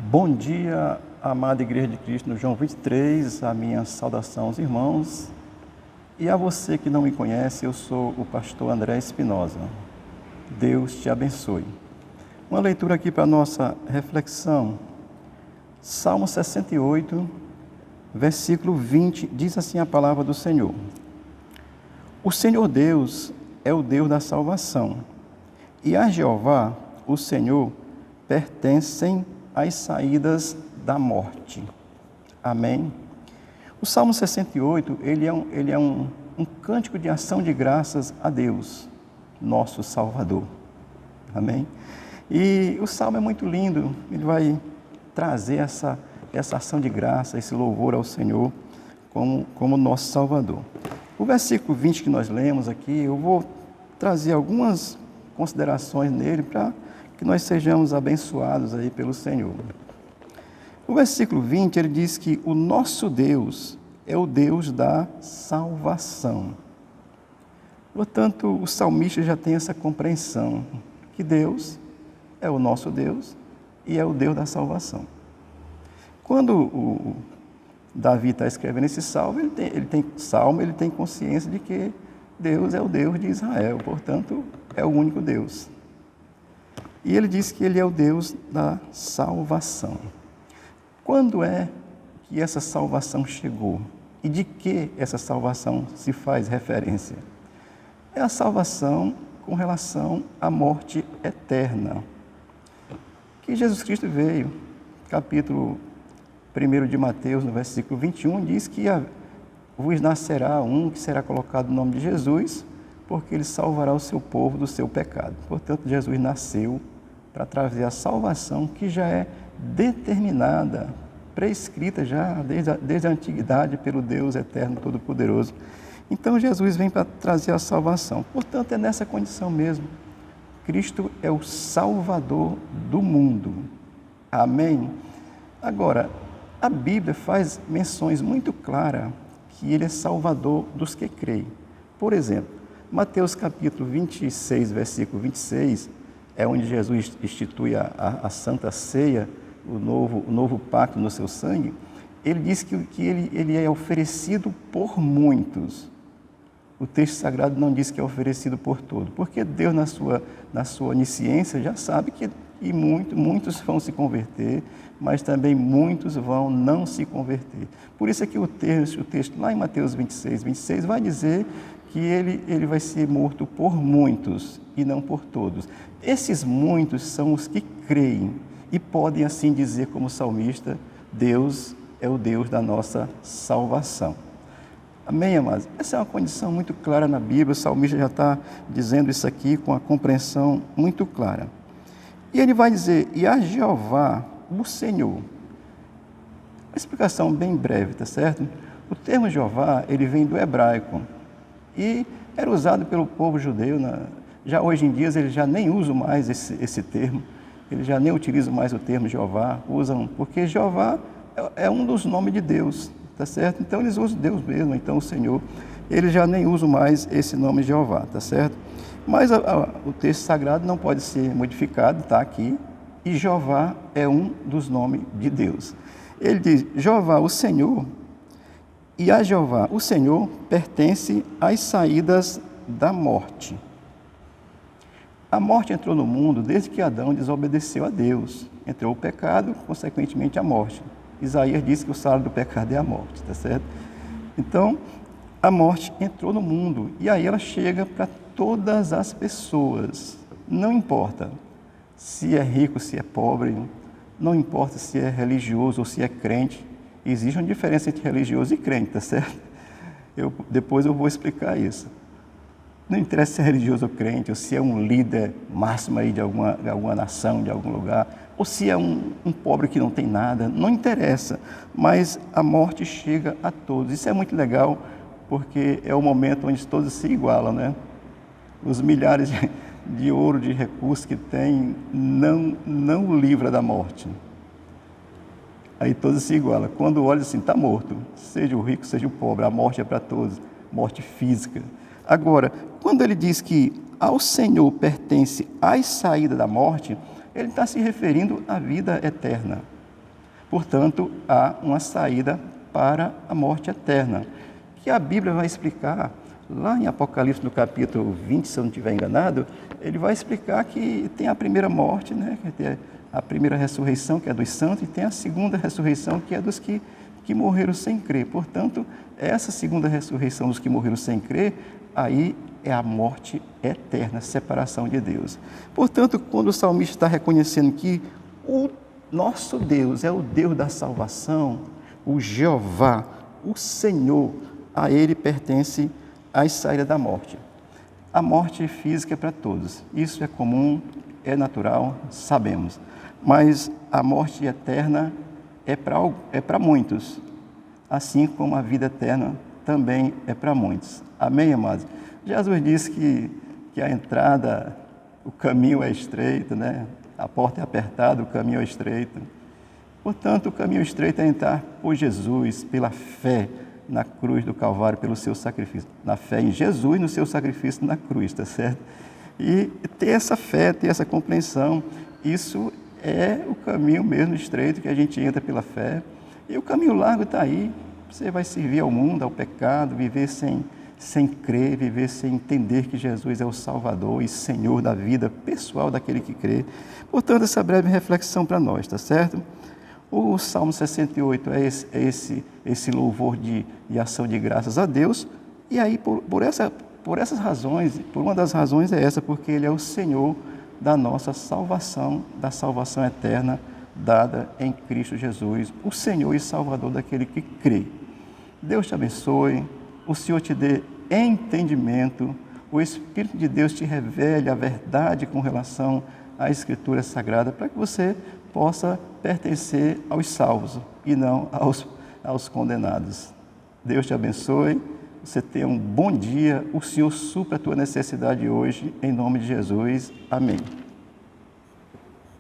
Bom dia, amada Igreja de Cristo no João 23, a minha saudação aos irmãos. E a você que não me conhece, eu sou o pastor André Espinosa. Deus te abençoe. Uma leitura aqui para a nossa reflexão. Salmo 68, versículo 20, diz assim a palavra do Senhor. O Senhor Deus é o Deus da salvação, e a Jeová, o Senhor, pertencem as saídas da morte. Amém? O Salmo 68, ele é um cântico de ação de graças a Deus, nosso Salvador. Amém? E o Salmo é muito lindo, ele vai trazer essa ação de graça, esse louvor ao Senhor como nosso Salvador. O versículo 20 que nós lemos aqui, eu vou trazer algumas considerações nele para que nós sejamos abençoados aí pelo Senhor. O versículo 20, ele diz que o nosso Deus é o Deus da salvação. Portanto, o salmista já tem essa compreensão, que Deus é o nosso Deus e é o Deus da salvação. Quando o Davi está escrevendo esse salmo, ele tem consciência de que Deus é o Deus de Israel, portanto, é o único Deus. E ele diz que ele é o Deus da salvação. Quando é que essa salvação chegou? E de que essa salvação se faz referência? É a salvação com relação à morte eterna. Que Jesus Cristo veio, capítulo 1 de Mateus, no versículo 21, diz que vos nascerá um que será colocado no nome de Jesus, porque ele salvará o seu povo do seu pecado. Portanto, Jesus nasceu para trazer a salvação que já é determinada, prescrita já desde a antiguidade pelo Deus eterno, todo-poderoso. Então, Jesus vem para trazer a salvação. Portanto, é nessa condição mesmo. Cristo é o Salvador do mundo. Amém? Agora, a Bíblia faz menções muito claras que Ele é Salvador dos que creem. Por exemplo, Mateus capítulo 26, versículo 26, é onde Jesus institui a Santa Ceia, o novo pacto no seu sangue. Ele diz que ele é oferecido por muitos. O texto sagrado não diz que é oferecido por todos, porque Deus, na sua onisciência, já sabe que muitos vão se converter, mas também muitos vão não se converter. Por isso é que o texto lá em Mateus 26 vai dizer que ele vai ser morto por muitos e não por todos. Esses muitos são os que creem e podem assim dizer como salmista, Deus é o Deus da nossa salvação. Amém, amados? Essa é uma condição muito clara na Bíblia, o salmista já está dizendo isso aqui com a compreensão muito clara. E ele vai dizer, e a Jeová, o Senhor. Uma explicação bem breve, tá certo? O termo Jeová, ele vem do hebraico e era usado pelo povo judeu. Já hoje em dia, eles já nem usam mais esse termo, eles já nem utilizam mais o termo Jeová, usam, porque Jeová é um dos nomes de Deus, tá certo? Então, eles usam Deus mesmo, então o Senhor, eles já nem usam mais esse nome Jeová, tá certo? Mas o texto sagrado não pode ser modificado, está aqui, e Jeová é um dos nomes de Deus. Ele diz, Jeová, o Senhor, e a Jeová, o Senhor, pertence às saídas da morte. A morte entrou no mundo desde que Adão desobedeceu a Deus. Entrou o pecado, consequentemente a morte. Isaías diz que o salário do pecado é a morte, tá certo? Então, a morte entrou no mundo e aí ela chega para todas as pessoas. Não importa se é rico, se é pobre, não importa se é religioso ou se é crente. Existe uma diferença entre religioso e crente, tá certo? Depois eu vou explicar isso. Não interessa se é religioso ou crente, ou se é um líder máximo aí de alguma nação, de algum lugar, ou se é um pobre que não tem nada, não interessa. Mas a morte chega a todos. Isso é muito legal, porque é o momento onde todos se igualam, né? Os milhares de ouro, de recursos que tem, não o livra da morte. Aí todos se igualam. Quando olha assim, está morto. Seja o rico, seja o pobre, a morte é para todos. Morte física. Agora, quando ele diz que ao Senhor pertence a saída da morte, ele está se referindo à vida eterna. Portanto, há uma saída para a morte eterna, que a Bíblia vai explicar lá em Apocalipse, no capítulo 20, se eu não estiver enganado. Ele vai explicar que tem a primeira morte, né, que tem a primeira ressurreição, que é dos santos, e tem a segunda ressurreição, que é dos que morreram sem crer. Portanto, essa segunda ressurreição dos que morreram sem crer, aí é a morte eterna, a separação de Deus. Portanto, quando o salmista está reconhecendo que o nosso Deus é o Deus da salvação, o Jeová, o Senhor, a Ele pertence a saída da morte. A morte física é para todos, isso é comum, é natural, sabemos. Mas a morte eterna é para muitos, assim como a vida eterna também é para muitos. Amém, amados? Jesus disse que a entrada, o caminho é estreito, né? A porta é apertada, o caminho é estreito. Portanto, o caminho estreito é entrar por Jesus, pela fé na cruz do Calvário, pelo seu sacrifício. Na fé em Jesus, no seu sacrifício na cruz, tá certo? E ter essa fé, ter essa compreensão, isso é o caminho mesmo estreito que a gente entra pela fé. E o caminho largo está aí. Você vai servir ao mundo, ao pecado, viver sem crer, viver sem entender que Jesus é o Salvador e Senhor da vida pessoal daquele que crê. Portanto, essa breve reflexão para nós, tá certo? O Salmo 68 é esse louvor de ação de graças a Deus. E aí, por essas razões, por uma das razões é essa, porque Ele é o Senhor da nossa salvação, da salvação eterna dada em Cristo Jesus, o Senhor e Salvador daquele que crê. Deus te abençoe, o Senhor te dê entendimento, o Espírito de Deus te revele a verdade com relação à Escritura Sagrada, para que você possa pertencer aos salvos e não aos condenados. Deus te abençoe, você tenha um bom dia, o Senhor supra a tua necessidade hoje, em nome de Jesus. Amém.